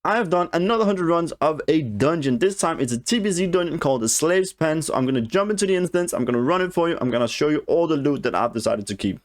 I have done another 100 runs of a dungeon. This time it's a TBC dungeon called the Slave's Pen. So I'm going to jump into the instance. I'm going to run it for you. I'm going to show you all the loot that I've decided to keep.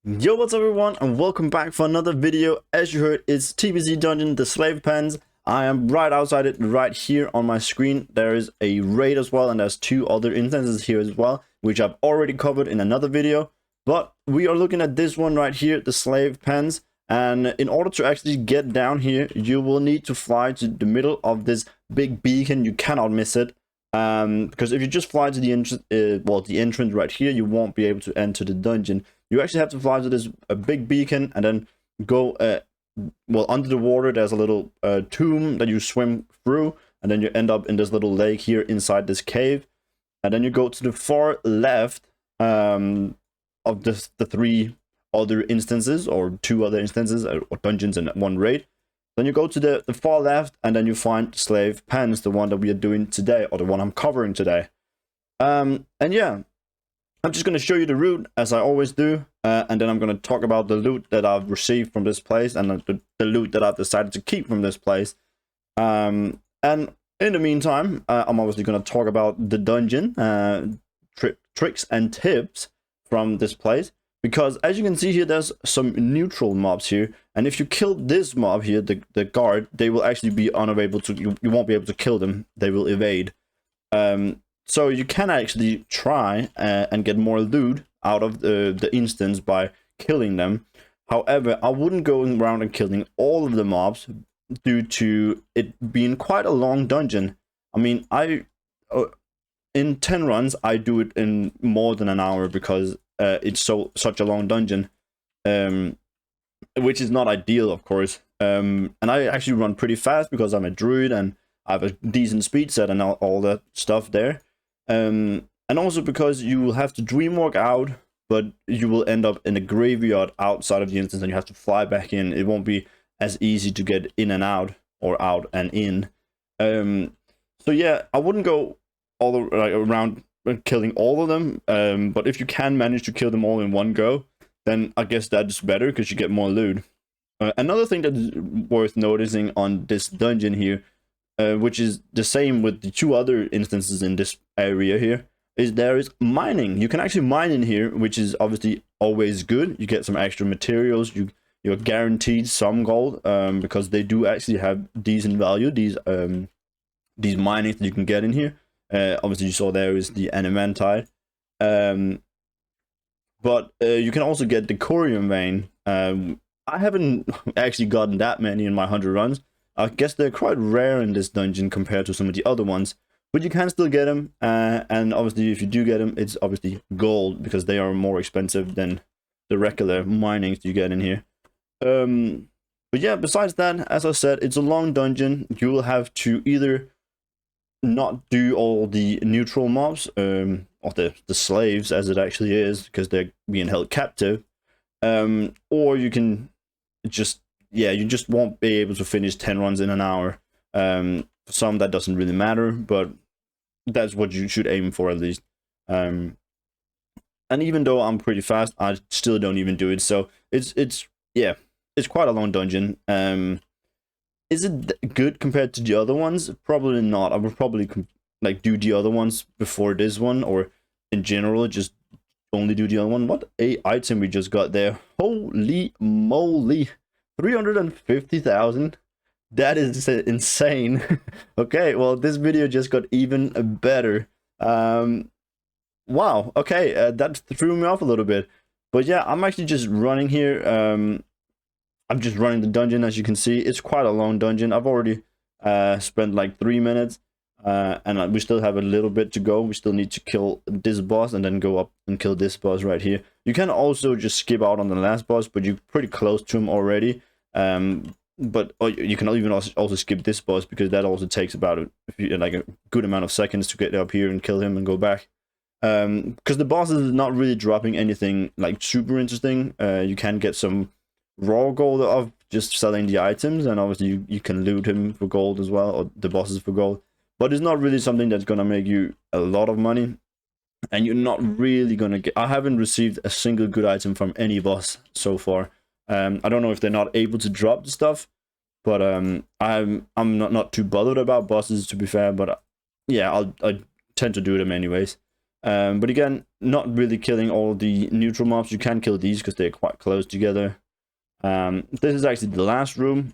Yo, what's up everyone, and welcome back for another video. As you heard, it's TBC dungeon, the Slave Pens. I am right outside it, right here on my screen. There is a raid as well, and there's two other instances here as well, which I've already covered in another video. But we are looking at this one right here, the Slave Pens. And in order to actually get down here, you will need to fly to the middle of this big beacon. You cannot miss it. Because if you just fly to the entrance right here, you won't be able to enter the dungeon. You actually have to fly to this big beacon and then go under the water. There's a little tomb that you swim through, and then you end up in this little lake here inside this cave. And then you go to the far left of the three other instances, or two other instances, or dungeons and one raid. Then you go to the far left, and then you find Slave Pens, the one that we are doing today, or the one I'm covering today. And yeah, I'm just going to show you the route, as I always do, and then I'm going to talk about the loot that I've received from this place, and the loot that I've decided to keep from this place. And in the meantime, I'm obviously going to talk about the dungeon, tricks and tips from this place. Because as you can see here, there's some neutral mobs here, and if you kill this mob here, the guard, they will actually be unable to, you won't be able to kill them. They will evade. So you can actually try and get more loot out of the instance by killing them. However, I wouldn't go around and killing all of the mobs due to it being quite a long dungeon. I mean, in 10 runs, I do it in more than an hour because it's such a long dungeon, which is not ideal, of course. And I actually run pretty fast because I'm a druid and I have a decent speed set and all that stuff there. And also because you will have to dreamwalk out, but you will end up in a graveyard outside of the instance, and you have to fly back in. It won't be as easy to get in and out, or out and in. So yeah, I wouldn't go all around killing all of them, but if you can manage to kill them all in one go, then I guess that's better because you get more loot. Another thing that's worth noticing on this dungeon here, which is the same with the two other instances in this area here, is there is mining. You can actually mine in here, which is obviously always good. You get some extra materials. You're guaranteed some gold, because they do actually have decent value, these minings that you can get in here. Obviously you saw there is the animantite, but you can also get the corium vein. I haven't actually gotten that many in my 100 runs. I guess they're quite rare in this dungeon compared to some of the other ones, but you can still get them, and obviously if you do get them, it's obviously gold because they are more expensive than the regular minings you get in here. But yeah, besides that, as I said, it's a long dungeon. You will have to either not do all the neutral mobs, or the slaves as it actually is, because they're being held captive, or you can just, yeah, you just won't be able to finish 10 runs in an hour. For some that doesn't really matter, but that's what you should aim for at least. And even though I'm pretty fast, I still don't even do it. So it's yeah, it's quite a long dungeon. Is it good compared to the other ones? Probably not. I would probably like do the other ones before this one, or in general just only do the other one. What a item we just got there! Holy moly, 350,000. That is insane. Okay, well this video just got even better. Wow. Okay, that threw me off a little bit, but yeah, I'm actually just running here. I'm just running the dungeon. As you can see, it's quite a long dungeon. I've already spent like 3 minutes, and we still have a little bit to go. We still need to kill this boss and then go up and kill this boss right here. You can also just skip out on the last boss, but you're pretty close to him already. But you can even also skip this boss, because that also takes about a good amount of seconds to get up here and kill him and go back. Because the boss is not really dropping anything like super interesting. You can get some raw gold of just selling the items, and obviously you can loot him for gold as well, or the bosses for gold, but it's not really something that's gonna make you a lot of money, and you're not really gonna get, I haven't received a single good item from any boss so far. I don't know if they're not able to drop the stuff, But I'm not too bothered about bosses, to be fair. But yeah, I tend to do them anyways. But again, not really killing all the neutral mobs. You can kill these because they're quite close together. This is actually the last room.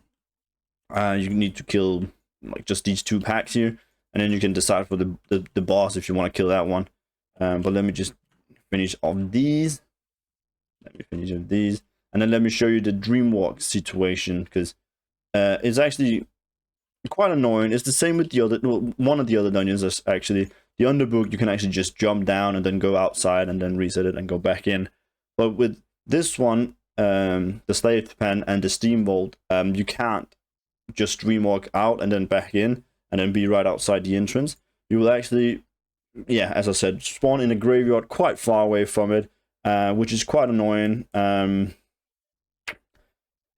You need to kill like just these 2 packs here, and then you can decide for the boss if you want to kill that one. But let me just finish off these. And then let me show you the Dreamwalk situation, because it's actually quite annoying. It's the same with the other, well, one of the other dungeons is actually the Underbook. You can actually just jump down and then go outside and then reset it and go back in. But with this one, the Slave Pen and the Steam Vault, you can't just Dreamwalk out and then back in and then be right outside the entrance. You will actually, yeah, as I said, spawn in a graveyard quite far away from it, which is quite annoying.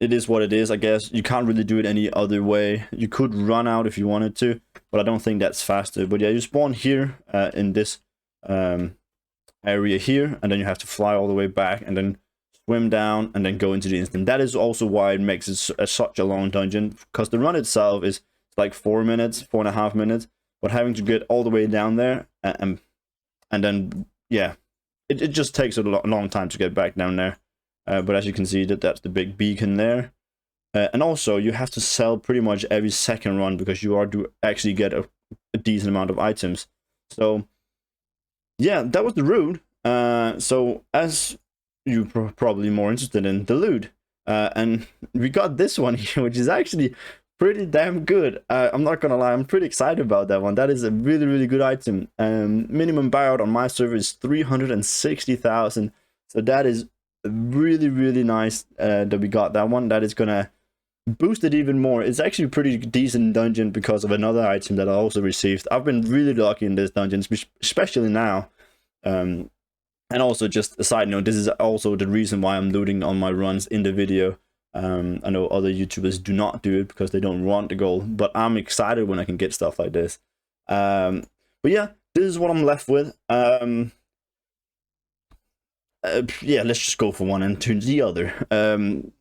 It is what it is, I guess. You can't really do it any other way. You could run out if you wanted to, but I don't think that's faster. But yeah, you spawn here in this area here, and then you have to fly all the way back and then swim down and then go into the instant. That is also why it makes it such a long dungeon, because the run itself is like 4 minutes, 4.5 minutes, but having to get all the way down there and then, yeah, it just takes a long time to get back down there. But as you can see, that's the big beacon there. And also, you have to sell pretty much every second run, because you are to actually get a decent amount of items. So, yeah, that was the route. So, as you're probably more interested in the loot. And we got this one here, which is actually pretty damn good. I'm not gonna lie, I'm pretty excited about that one. That is a really, really good item. Minimum buyout on my server is 360,000. So that is really, really nice that we got that one. That is gonna boost it even more. It's actually a pretty decent dungeon because of another item that I also received. I've been really lucky in this dungeon, especially now. And also, just a side note, this is also the reason why I'm looting on my runs in the video. I know other YouTubers do not do it because they don't want the gold, but I'm excited when I can get stuff like this. But yeah, this is what I'm left with. Yeah, let's just go from one end to the other.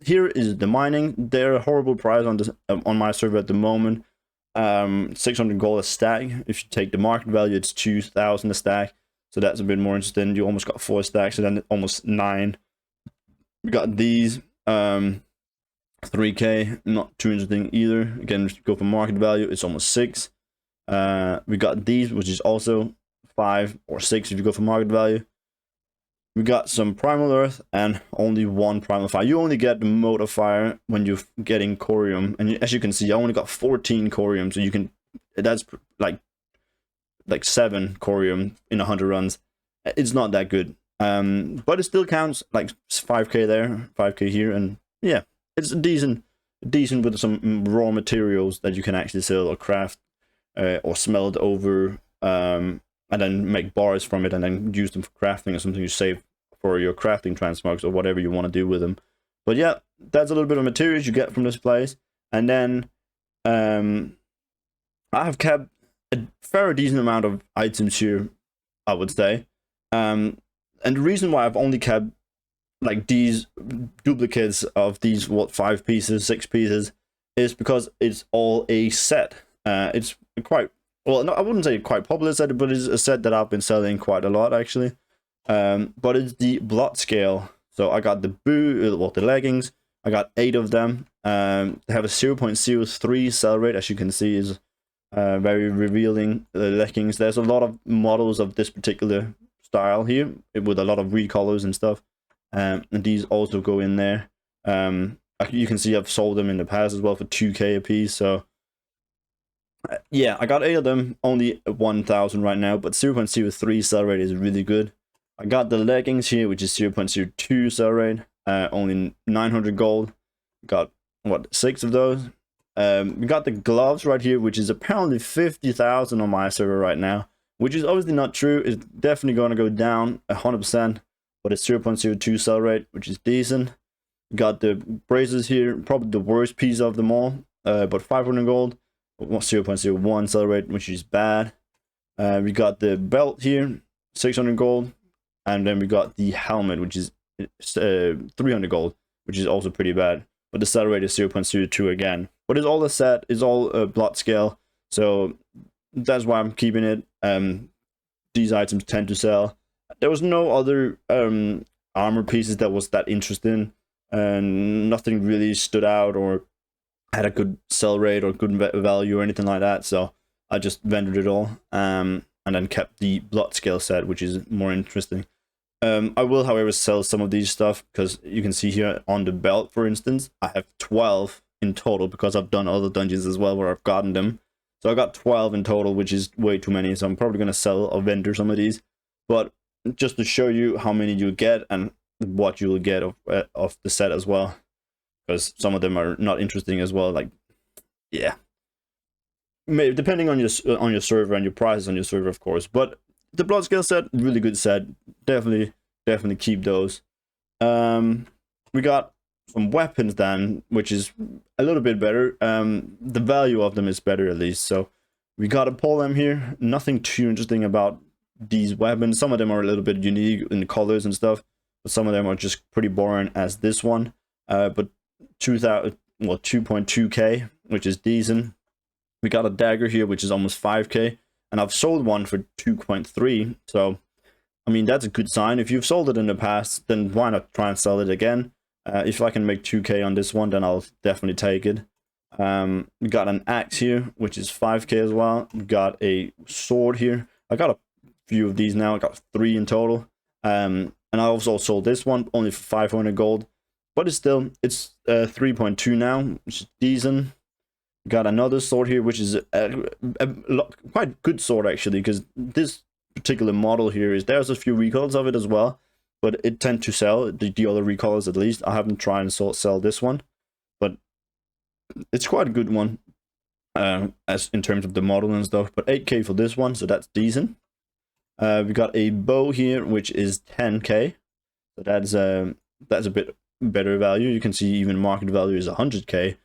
Here is the mining. They're a horrible price on this on my server at the moment. 600 gold a stack. If you take the market value, it's 2,000 a stack. So that's a bit more interesting. You almost got 4 stacks, so then almost 9. We got these 3k, not too interesting either. Again, if you go for market value, it's almost 6. We got these, which is also 5 or 6 if you go for market value. We got some primal earth and only 1 primal fire. You only get the mode of fire when you're getting corium, and as you can see, I only got 14 corium, so you can, that's like 7 corium in 100 runs. It's not that good, but it still counts. Like 5k there, 5k here, and yeah, it's decent with some raw materials that you can actually sell or craft or smelt over, and then make bars from it and then use them for crafting or something you save for your crafting transmogs or whatever you want to do with them. But yeah, that's a little bit of materials you get from this place. And then I have kept a fairly decent amount of items here, I would say. And the reason why I've only kept like these duplicates of these 5 pieces, 6 pieces, is because it's all a set. It's quite, well, no, I wouldn't say quite popular set, but it's a set that I've been selling quite a lot actually. But it's the blood scale. So I got the the leggings. I got 8 of them. They have a 0.03 sell rate, as you can see, is very revealing. The leggings. There's a lot of models of this particular style here with a lot of recolors and stuff. And these also go in there. You can see I've sold them in the past as well for 2k a piece. So yeah, I got 8 of them, only 1,000 right now, but 0.03 sell rate is really good. I got the leggings here, which is 0.02 sell rate, only 900 gold. Got what, 6 of those. We got the gloves right here, which is apparently 50,000 on my server right now, which is obviously not true. It's definitely going to go down 100%, but it's 0.02 sell rate, which is decent. Got the braces here, probably the worst piece of them all, but 500 gold, 0.01 sell rate, which is bad. We got the belt here, 600 gold, and then we got the helmet, which is 300 gold, which is also pretty bad, but the sell rate is 0.02 again. but it's all a set. It's all blood scale, so that's why I'm keeping it. These items tend to sell. There was no other armor pieces that was that interesting, and nothing really stood out or had a good sell rate or good value or anything like that. So I just vendored it all, and then kept the blood scale set, which is more interesting. I will, however, sell some of these stuff, because you can see here on the belt, for instance, I have 12 in total, because I've done other dungeons as well where I've gotten them. So I got 12 in total, which is way too many. So I'm probably going to sell or vendor some of these. But just to show you how many you get and what you will get of the set as well, because some of them are not interesting as well. Like, yeah, maybe depending on your server and your prices on your server, of course. But the blood scale set, really good set. Definitely keep those. We got some weapons then, which is a little bit better. The value of them is better, at least. So we got a polearm here. Nothing too interesting about these weapons. Some of them are a little bit unique in the colors and stuff, but some of them are just pretty boring, as this one. But 2.2k, which is decent. We got a dagger here, which is almost 5k, and I've sold one for 2.3. So I mean, that's a good sign. If you've sold it in the past, then why not try and sell it again? If I can make 2k on this one, then I'll definitely take it. We got an axe here, which is 5k as well. We got a sword here. I got a few of these now. I got 3 in total. And I also sold this one only for 500 gold. But it's 3.2 now, which is decent. We got another sword here, which is a quite good sword, actually, because this particular model here there's a few recalls of it as well, but it tend to sell the other recalls. At least I haven't tried and sell this one, but it's quite a good one as in terms of the model and stuff. But 8k for this one, so that's decent. We got a bow here, which is 10k, so that's a bit better value. You can see even market value is 100k.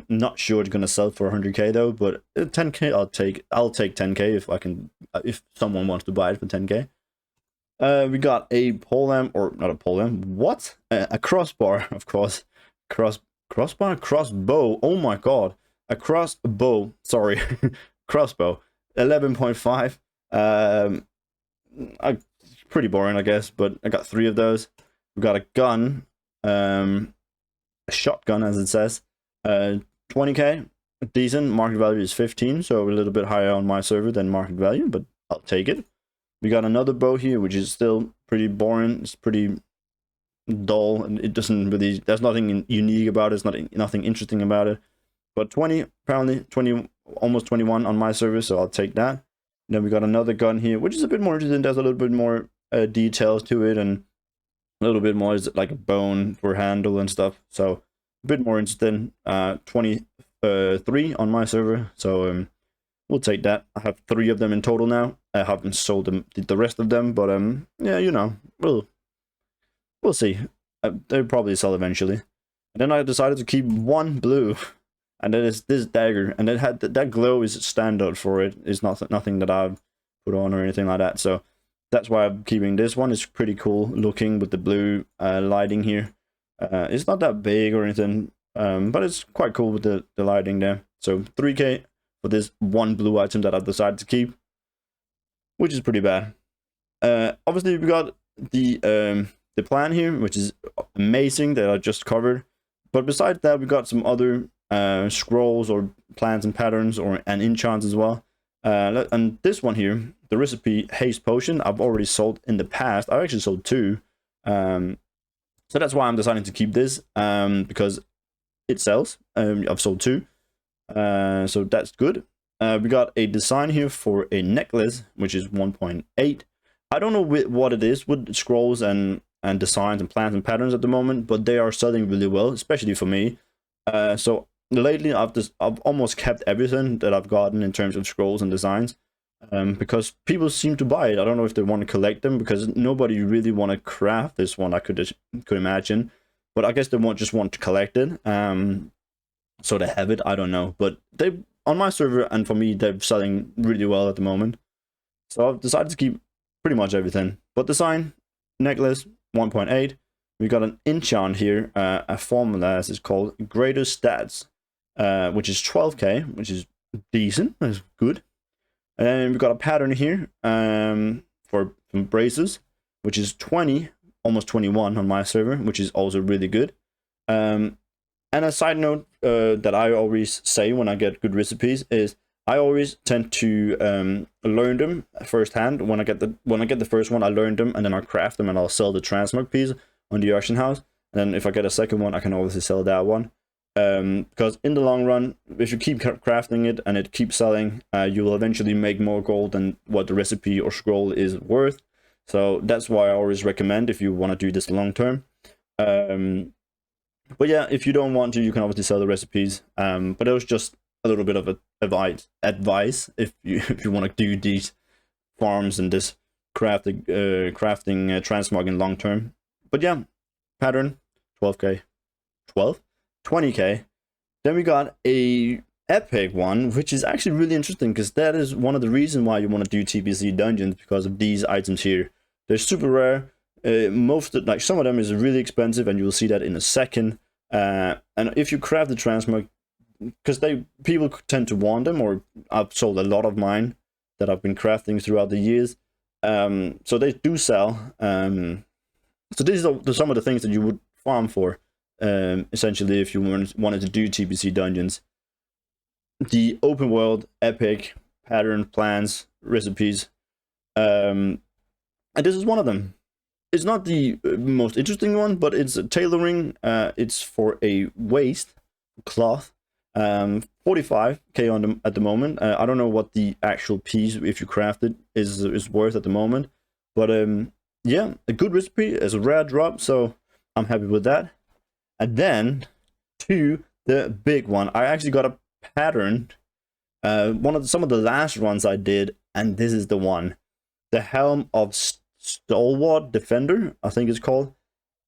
Not sure it's gonna sell for 100k though, but 10k I'll take 10k if someone wants to buy it for 10k. We got a polearm, or not a polearm, what? A crossbar, of course. Crossbow, oh my god. A crossbow, sorry. Crossbow, 11.5. Pretty boring, I guess, but I got 3 of those. We got a gun, a shotgun, as it says. 20k, decent. Market value is 15, so a little bit higher on my server than market value, but I'll take it. We got another bow here, which is still pretty boring. It's pretty dull, and it doesn't really, there's nothing unique about it. It's nothing interesting about it. But 20, apparently 20, almost 21 on my server, so I'll take that. And then we got another gun here, which is a bit more interesting. There's a little bit more details to it, and a little bit more is like a bone for handle and stuff. So a bit more interesting. 23 on my server, so we'll take that. I have 3 of them in total now. I haven't sold the rest of them, but yeah, you know, we'll see. They'll probably sell eventually. And then I decided to keep 1 blue, and that is this dagger, and it had that glow is standard for it. It's nothing that I've put on or anything like that. So that's why I'm keeping this one. It's pretty cool looking with the blue lighting here. It's not that big or anything, but it's quite cool with the lighting there. So 3k for this 1 blue item that I've decided to keep, which is pretty bad. Obviously we got the plan here, which is amazing, that I just covered. But besides that, we got some other scrolls or plans and patterns and enchants as well. And this one here, the recipe haste potion, I've already sold in the past. I've actually sold 2. So that's why I'm deciding to keep this, because it sells. I've sold 2. So that's good. We got a design here for a necklace, which is 1.8. I don't know what it is with scrolls and designs and plans and patterns at the moment, but they are selling really well, especially for me. So lately I've almost kept everything that I've gotten in terms of scrolls and designs, because people seem to buy it. I don't know if they want to collect them, because nobody really want to craft this one, I could imagine, but I guess they just want to collect it, so they have it. I don't know, but they on my server and for me, they're selling really well at the moment. So I've decided to keep pretty much everything. But design, necklace, 1.8. We got an enchant here, a formula, as it's called, greater stats. which is 12k, which is decent. That's good. And then we've got a pattern here for braces, which is 20, almost 21 on my server, which is also really good. And a side note that I always say when I get good recipes is I always tend to learn them firsthand. When I get the first one, I learn them and then I craft them and I'll sell the transmog piece on the auction house. And then if I get a second one, I can obviously sell that one. Because in the long run, if you keep crafting it and it keeps selling, you will eventually make more gold than what the recipe or scroll is worth. So that's why I always recommend if you want to do this long term. But yeah, if you don't want to, you can obviously sell the recipes. But it was just a little bit of advice if you want to do these farms and this crafting transmogging long term. But yeah, pattern 12k, 20k. Then we got a epic one, which is actually really interesting because that is one of the reasons why you want to do TBC dungeons, because of these items here. They're super rare. Some of them is really expensive, and you will see that in a second. And if you craft the transmog, because people tend to want them, or I've sold a lot of mine that I've been crafting throughout the years. So they do sell. So these are some of the things that you would farm for. Essentially, if you wanted to do TBC dungeons, the open world, epic, pattern, plans, recipes, and this is one of them. It's not the most interesting one, but it's tailoring. It's for a waist cloth, 45k on them at the moment. I don't know what the actual piece, if you craft it, is worth at the moment, but yeah, a good recipe. It's a rare drop, so I'm happy with that. And then to the big one, I actually got a pattern. Some of the last runs I did, and this is the one, the Helm of Stalwart Defender, I think it's called.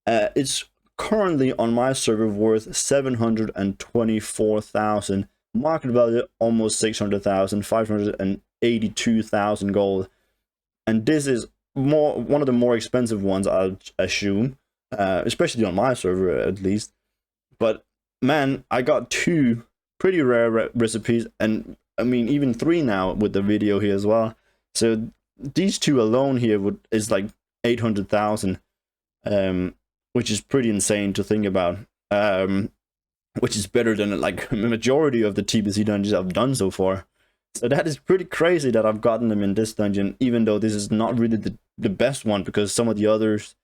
It's currently on my server worth 724,000, market value almost 600,000, 582,000 gold, and this is one of the more expensive ones, I'll assume. Especially on my server at least. But man, I got 2 pretty rare recipes, and I mean even 3 now with the video here as well. So these 2 alone here is like 800,000, which is pretty insane to think about. Which is better than like the majority of the TBC dungeons I've done so far. So that is pretty crazy that I've gotten them in this dungeon, even though this is not really the best one, because some of the others,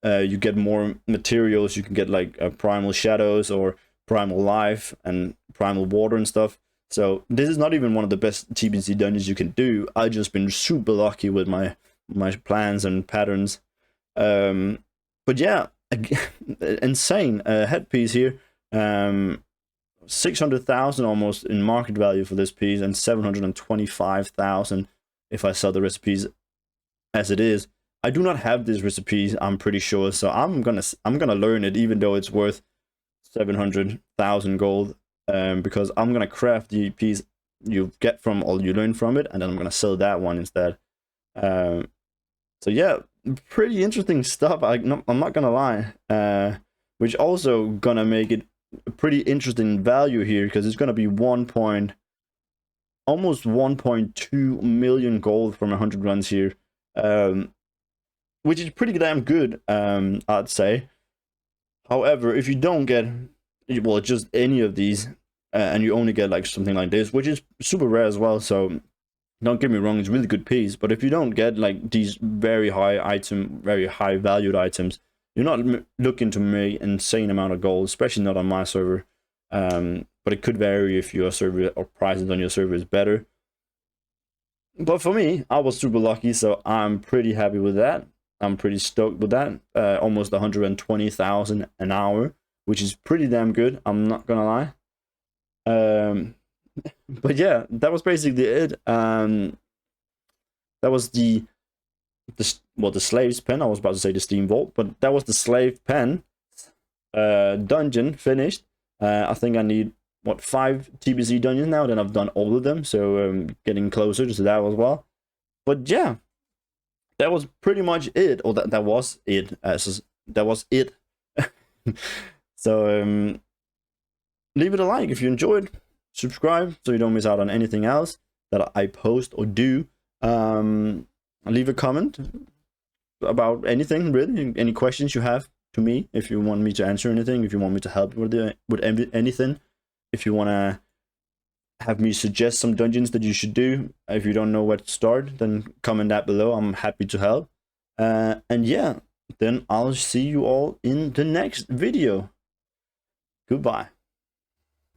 you get more materials. You can get like primal shadows or primal life and primal water and stuff. So this is not even one of the best TBC dungeons you can do. I've just been super lucky with my plans and patterns. But yeah, insane headpiece here. 600,000 almost in market value for this piece, and 725,000 if I sell the recipes as it is. I do not have these recipes, I'm pretty sure, so I'm gonna learn it, even though it's worth 700,000 gold, because I'm gonna craft the piece you get from all you learn from it, and then I'm gonna sell that one instead. So yeah, pretty interesting stuff. I'm not gonna lie, which also gonna make it a pretty interesting value here, because it's gonna be almost 1.2 million gold from 100 runs here. Which is pretty damn good, I'd say. However, if you don't get, well, just any of these, and you only get like something like this, which is super rare as well, so don't get me wrong, it's a really good piece, but if you don't get like these very high valued items, you're not looking to make an insane amount of gold, especially not on my server. But it could vary if your server or prices on your server is better. But for me, I was super lucky, so I'm pretty happy with that. I'm pretty stoked with that. Almost 120,000 an hour, which is pretty damn good, I'm not gonna lie. But yeah, that was basically it. That was the slave's pen. I was about to say the steam vault, but that was the slave pen dungeon finished. I think I need 5 TBC dungeons now, then I've done all of them, so getting closer to that as well. But yeah, that was pretty much it, or that was it. That was it. So leave it a like if you enjoyed. subscribe so you don't miss out on anything else that I post or do. Leave a comment about anything, really, any questions you have to me, if you want me to answer anything, if you want me to help with anything, if you want to have me suggest some dungeons that you should do. If you don't know where to start, then comment that below. I'm happy to help. And yeah, then I'll see you all in the next video. Goodbye.